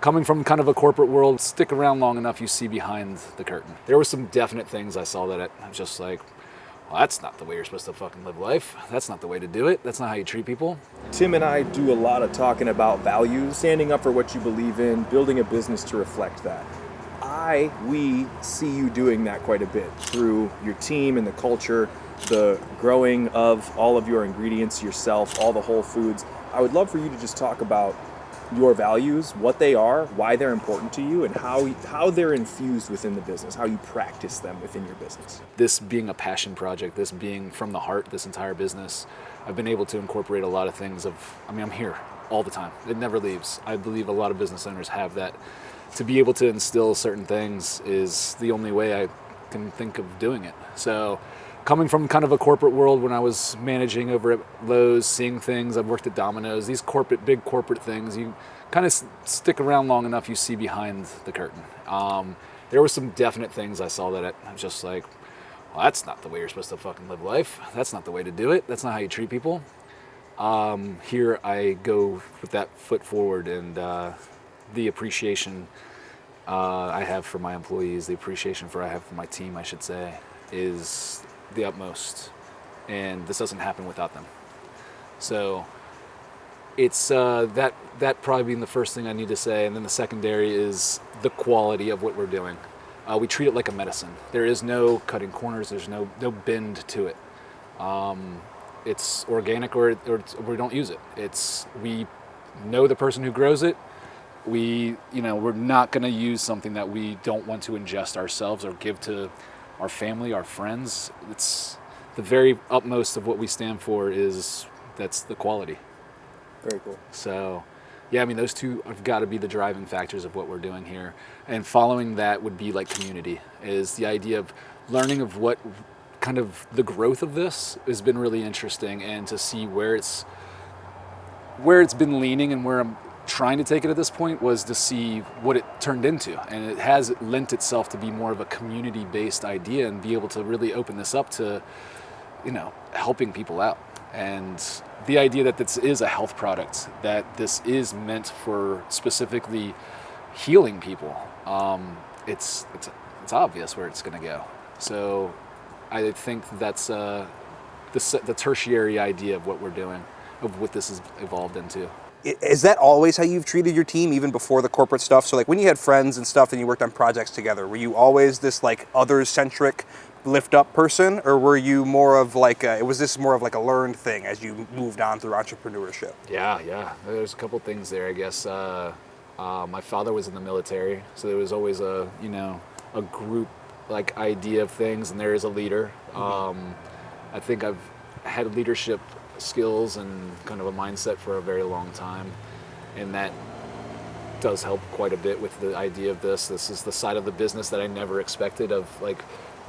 coming from kind of a corporate world, stick around long enough, you see behind the curtain. There were some definite things I saw that I was just like, well, that's not the way you're supposed to fucking live life. That's not the way to do it. That's not how you treat people. Tim and I do a lot of talking about values, standing up for what you believe in, building a business to reflect that. We see you doing that quite a bit through your team and the culture, the growing of all of your ingredients yourself, all the whole foods. I would love for you to just talk about your values, what they are, why they're important to you, and how they're infused within the business, how you practice them within your business. This being a passion project, this being from the heart, this entire business, I've been able to incorporate a lot of things I'm here all the time. It never leaves. I believe a lot of business owners have that. To be able to instill certain things is the only way I can think of doing it. So coming from kind of a corporate world, when I was managing over at Lowe's, seeing things, I've worked at Domino's, these big corporate things, you kind of stick around long enough, you see behind the curtain. There were some definite things I saw that I was just like, well, that's not the way you're supposed to fucking live life. That's not the way to do it. That's not how you treat people. Here I go with that foot forward, and the appreciation I have for my employees, the appreciation I have for my team, I should say, is the utmost, and this doesn't happen without them. So it's that probably being the first thing I need to say, and then the secondary is the quality of what we're doing. We treat it like a medicine. There is no cutting corners. There's no bend to it. It's organic, or we don't use it. We know the person who grows it. We're not going to use something that we don't want to ingest ourselves or give to our family, our friends. It's the very utmost of what we stand for that's the quality. Very cool. So, yeah, those two have got to be the driving factors of what we're doing here. And following that would be like community, is the idea of learning of what kind of the growth of this has been really interesting, and to see where it's been leaning and where I'm trying to take it at this point was to see what it turned into. And it has lent itself to be more of a community-based idea, and be able to really open this up to, helping people out. And the idea that this is a health product, that this is meant for specifically healing people, it's obvious where it's going to go. So I think that's the tertiary idea of what we're doing, of what this has evolved into. Is that always how you've treated your team, even before the corporate stuff? So like when you had friends and stuff and you worked on projects together, were you always this like others-centric lift-up person, or were you more of like was this more of like a learned thing as you moved on through entrepreneurship? Yeah. There's a couple things there, I guess. My father was in the military, so there was always a group like idea of things, and there is a leader. I think I've had leadership skills and kind of a mindset for a very long time, and that does help quite a bit with the idea of this. This is the side of the business that I never expected, of like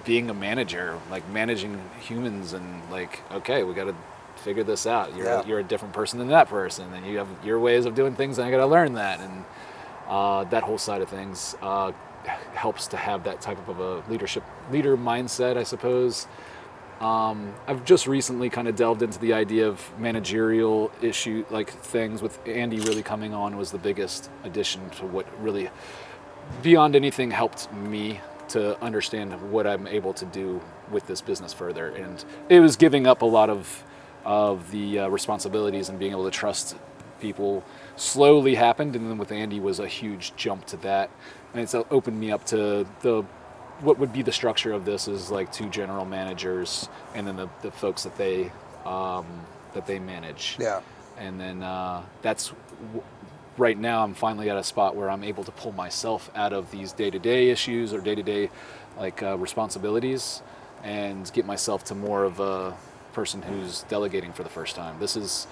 being a manager, like managing humans, and like, okay, we got to figure this out. You're a different person than that person, and you have your ways of doing things, and I got to learn that. And that whole side of things helps to have that type of a leader mindset, I suppose. I've just recently kind of delved into the idea of managerial things, with Andy really coming on was the biggest addition to what really, beyond anything, helped me to understand what I'm able to do with this business further. And it was giving up a lot of the responsibilities and being able to trust people slowly happened, and then with Andy was a huge jump to that. And it's opened me up to what would be the structure of this is like 2 general managers, and then the folks that they manage. Yeah. And then right now I'm finally at a spot where I'm able to pull myself out of these day-to-day issues or day-to-day responsibilities, and get myself to more of a person who's delegating for the first time. This is,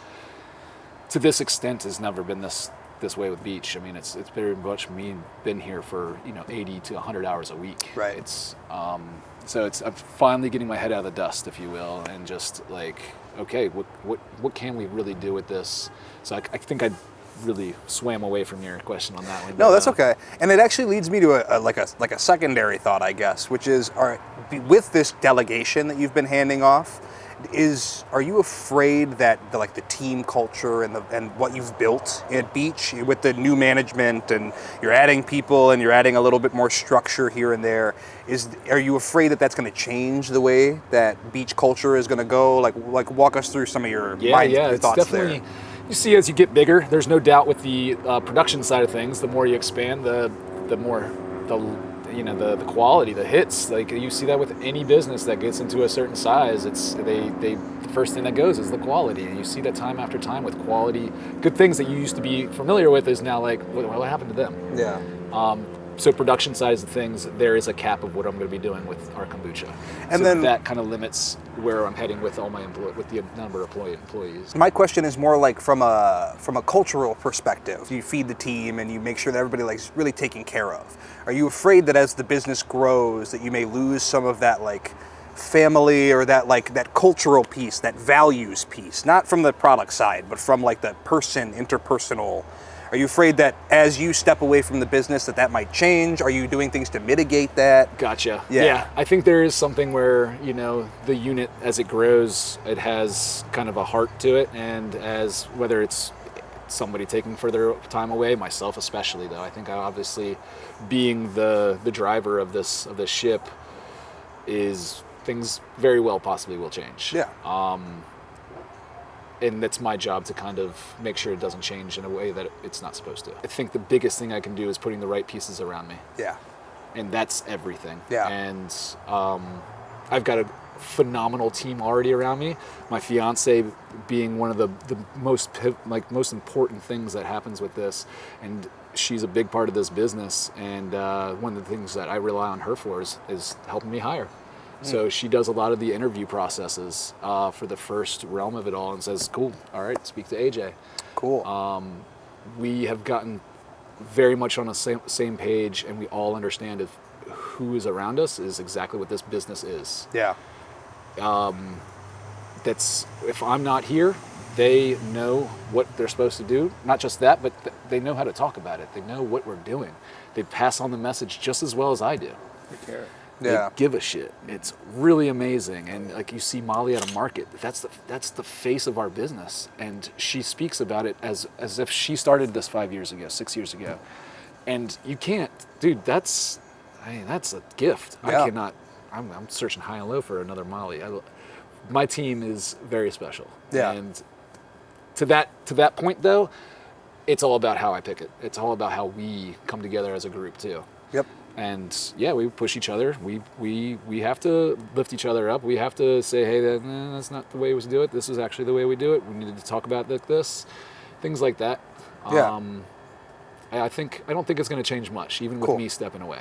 to this extent, has never been this way with Beech. It's very much me been here for 80 to 100 hours a week. Right. It's so I'm finally getting my head out of the dust, if you will, and just like, okay, what can we really do with this? So I think I really swam away from your question on that one. No, that's okay. And it actually leads me to a secondary thought, I guess, which is, all right, with this delegation that you've been handing off, Are you afraid that the team culture and what you've built at Beech with the new management and you're adding people and you're adding a little bit more structure here and there, are you afraid that that's going to change the way that Beech culture is going to go? Like walk us through some of your your it's thoughts definitely, there. you see as you get bigger, there's no doubt with the production side of things, the more you expand, the more the quality, the hits. Like you see that with any business that gets into a certain size, the first thing that goes is the quality, and you see that time after time with quality. Good things that you used to be familiar with is now like, what happened to them? Yeah. So production size of things, there is a cap of what I'm going to be doing with our kombucha, and so then that kind of limits where I'm heading with all my with the number of employees. My question is more like from a cultural perspective. You feed the team and you make sure that everybody is really taken care of. Are you afraid that as the business grows that you may lose some of that family or that cultural piece, that values piece, not from the product side, but from the interpersonal? Are you afraid that as you step away from the business that might change? Are you doing things to mitigate that? Gotcha. Yeah. I think there is something where, the unit, as it grows, it has kind of a heart to it. And as whether it's somebody taking further time away, myself especially, though, I think obviously being the driver of this ship is things very well possibly will change. Yeah. And that's my job to kind of make sure it doesn't change in a way that it's not supposed to. I think the biggest thing I can do is putting the right pieces around me. Yeah. And that's everything. Yeah. And I've got a phenomenal team already around me. My fiance being one of the most important things that happens with this, and she's a big part of this business. And one of the things that I rely on her for is helping me hire. So she does a lot of the interview processes for the first realm of it all and says, cool, all right, speak to AJ. Cool. We have gotten very much on the same page, and we all understand who is around us is exactly what this business is. Yeah. That's, if I'm not here, they know what they're supposed to do. Not just that, but they know how to talk about it. They know what we're doing. They pass on the message just as well as I do. They care. Yeah. They give a shit. It's really amazing. And you see Molly at a market, that's the face of our business. And she speaks about it as if she started this 5 years ago, 6 years ago. And you can't, dude, that's a gift. Yeah. I cannot, I'm searching high and low for another Molly. My team is very special. Yeah. And to that point though, it's all about how I pick it. It's all about how we come together as a group too. Yep. And yeah, we push each other. We have to lift each other up. We have to say, hey, that's not the way we do it. This is actually the way we do it. We needed to talk about this, things like that. Yeah. I don't think it's going to change much, even with Cool. me stepping away.